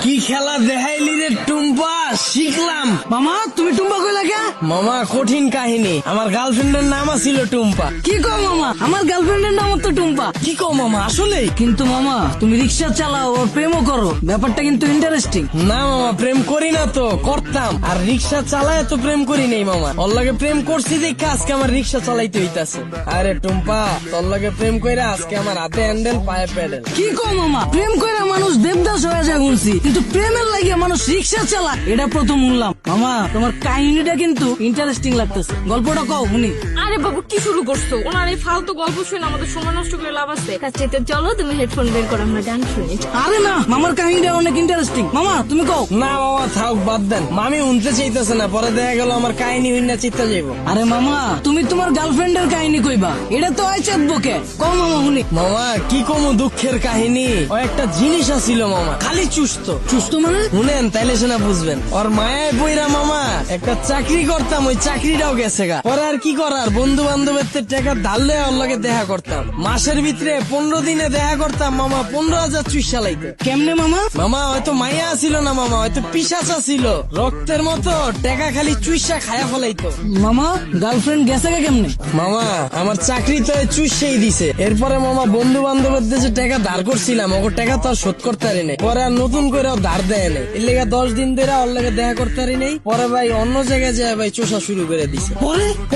কি খেলা দেখাইলি রে টুম্পা, শিখলাম। মামা তুমি টুম্পা কইলা কে? মামা কঠিন কাহিনী, আমার গার্লফ্রেন্ডের নাম ছিল টুম্পা। কি কও মামা, আমার গার্লফ্রেন্ডের নাম তো টুম্পা। কি কও মামা, আসলে? কিন্তু মামা তুমি রিক্সা চালাও ওর প্রেমও করো, ব্যাপারটা কিন্তু ইন্টারেস্টিং। না মামা, প্রেম করি না তো, করতাম। আর রিক্সা চালায় তো প্রেম করি নাই মামা, ওর লগে প্রেম করছি দেখে আজকে আমার রিক্সা চালাইতে হইতাছে। আরে টুম্পা, তোর লগে প্রেম কইরা আজকে আমার হাতে হ্যান্ডেল পায়ে প্যাডেল। কি কও মামা, প্রেম কইরা মানুষ দেবদাস হয়ে যায় শুনছি, কিন্তু প্রেমের লাগিয়ে মানুষ রিক্সা চালা এটা প্রথম শুনলাম। মামা তোমার কাহিনীটা কিন্তু ইন্টারেস্টিং লাগতেছে, গল্পটা কও শুনি। আরে বাবু কি শুরু করছো? ওনার এই ফালতু গল্প শুনে আমাদের সময় নষ্ট করে লাভ আছে। তার চাইতে চলো তুমি হেডফোন বের করো, আমরা গান শুনি। আরে না, মামার কাহিনীটা অনেক ইন্টারেস্টিং, মামা তুমি কও। না মামা থাক, বাদ দেন, মামি শুনতে চাইতেছে না, পরে দেখা গেল আমার কাহিনী হইনা চিত্তা যাইব। আরে মামা তুমি তোমার গার্লফ্রেন্ডের কাহিনী কইবা, এটা তো আইছে বকে, কও মামা শুনি। মামা কি কমু দুঃখের কাহিনী, ও একটা জিনিস আছিল মামা, খালি চুস্ত। সুস্থ মানে? শুনেন তাইলে সেনা বুঝবেন। ওর মায়ায় বইরা মামা একটা চাকরি করতাম, ওই চাকরিটাও গেছে গা। পরে আর কি করার, বন্ধু বান্ধবের টাকা ধারলে ওর লগে দেখা করতাম। মাসের ভিতরে 15 দিনে দেখা করতাম মামা, 15,000 চুইসা লাইতে। কেমনে মামা? মামা হয়তো মাইয়া ছিল না মামা, হয়তো পিশাচা ছিল, রক্তের মতো টাকা খালি চুইসা খায়া ফেলাইতো। মামা গার্লফ্রেন্ড গেছে কে কেমনে? মামা আমার চাকরি তো চুইসেই দিছে। এরপরে মামা বন্ধু বান্ধবের যে টাকা ধার করছিলাম, ওর টাকা তো আর শোধ করতে পারি নাই। পরে আর নতুন করে ধার দেয় নাই, এর লেগে 10 দিন ধরে ওর লেগে দেখা করতে পারি নাই। পরে ভাই অন্য জায়গায় যায় ভাই চোষা শুরু করে দিছে।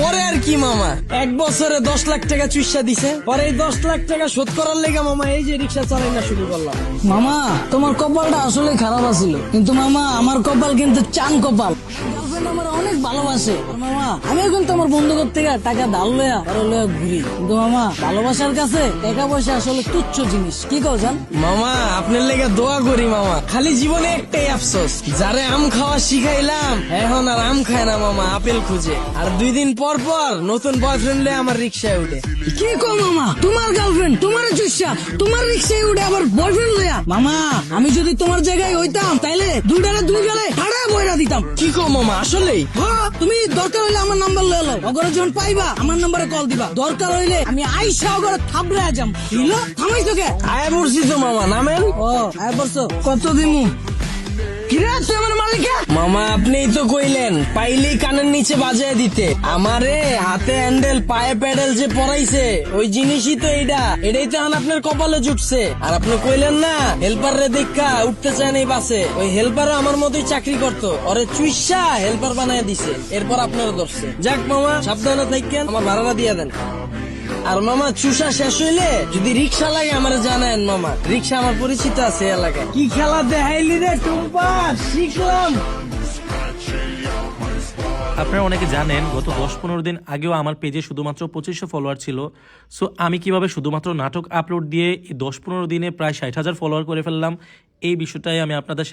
পরে আর কি মামা, 1 বছরে 10 লাখ টাকা চুইসা দিছে। পরে এই 10 লাখ টাকা শোধ করার লেগে মামা এই যে রিক্সা চালাই না শুরু করলাম। মামা তোমার কপালটা আসলে খারাপ আছিল, কিন্তু মামা আমার কপাল কিন্তু চান কপাল। গার্লফ্রেন্ড আমার অনেক ভালোবাসে। আর মামা আমি এখন তোমার বন্ধুদের থেকে টাকা ধার লয়া আর লয়া ঘুরি, কিন্তু মামা ভালোবাসার কাছে টাকা পয়সা আসলে তুচ্ছ জিনিস। কি কও জান? মামা আপনার লেগে দোয়া করি মামা, খালি জীবনে একটাই আফসোস, যারে আম খাওয়া শিখাইলাম এখন আর আম খায় না মামা, আপেল খুঁজে। আর 2 দিন পর পর নতুন বয়ফ্রেন্ড লয়ে আমার রিক্সায় উঠে। কি কও মামা, তোমার গার্লফ্রেন্ড তোমার চুষা তোমার রিক্সায় উঠে আবার বয়ফ্রেন্ড লয়া? মামা আমি যদি তোমার জায়গায় হইতাম তাইলে দুইটারে দুই গেলে ঠাড়া বইরা দিতাম। কি কো মামা, আসলেই? হ্যাঁ, তুমি দরকার হইলে আমার নাম্বার লয়ে লও, অগরে যখন পাইবা আমার নাম্বারে কল দিবা, দরকার হইলে আমি আইসা অগরে থাবড়ে যাম। বুঝলো? থামাইছো কে? আয় পড়ছি তো মামা, নামেন। ও আয় বলছো, কত দিমু? কিরে তুই আমার মালিকা? মামা আপনিই তো কইলেন পাইলেই কানের নিচে বাজায় দিতে। আমারে হাতে হ্যান্ডেল পায়ে প্যাডেল যে পরাইছে ওই জিনিসই তো এইটা, এটাই তো এখন আপনার কপালে জুটছে। আর আপনি কইলেন না হেল্পার রে দেখা উঠতে চায় নাই বাসে, ওই হেল্পারও আমার মতোই চাকরি করতো, ওরে চুইসা হেল্পার বানায় দিছে, এরপর আপনারা ধরছে। যাক মামা সাবধানে থাকেন, আমার ভাড়াটা দিয়ে দেন। আর মামা চুষা শেষ হইলে যদি রিক্সা লাগে আমার জানায়েন মামা, রিক্সা আমার পরিচিত আছে এলাকায়। কি খেলা দেখাইলি রে টুম্পা, শিখলাম। আপনারা অনেকে জানেন গত 10-15 দিন আগেও আমার পেজে শুধুমাত্র 2500 ফলোয়ার ছিল। সো আমি কিভাবে শুধুমাত্র নাটক আপলোড দিয়ে এই 10-15 দিনে প্রায় 60,000 ফলোয়ার করে ফেললাম, এই বিষয়টাই আমি আপনাদের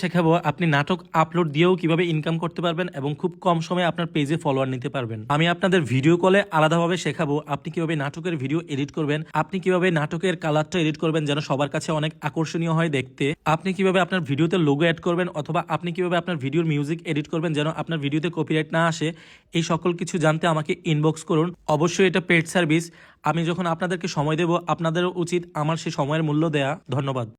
শেখাবো। আপনি নাটক আপলোড দিয়েও কিভাবে ইনকাম করতে পারবেন এবং খুব কম সময়ে আপনার পেজে ফলোয়ার নিতে পারবেন। আমি আপনাদের ভিডিও কলে আলাদাভাবে শেখাবো আপনি কিভাবে নাটকের ভিডিও এডিট করবেন, আপনি কিভাবে নাটকের কালারটা এডিট করবেন যেন সবার কাছে অনেক আকর্ষণীয় হয় দেখতে, আপনি কিভাবে আপনার ভিডিওতে লোগো অ্যাড করবেন, অথবা আপনি কিভাবে আপনার ভিডিওর মিউজিক এডিট করবেন যেন আপনার ভিডিওতে কপিরাইট না আসে। এই সকল কিছু জানতে আমাকে ইনবক্স করুন। অবশ্যই এটা পেড সার্ভিস, আমি যখন আপনাদেরকে সময় দেব আপনাদেরও উচিত আমার সেই সময়ের মূল্য দেয়া। ধন্যবাদ।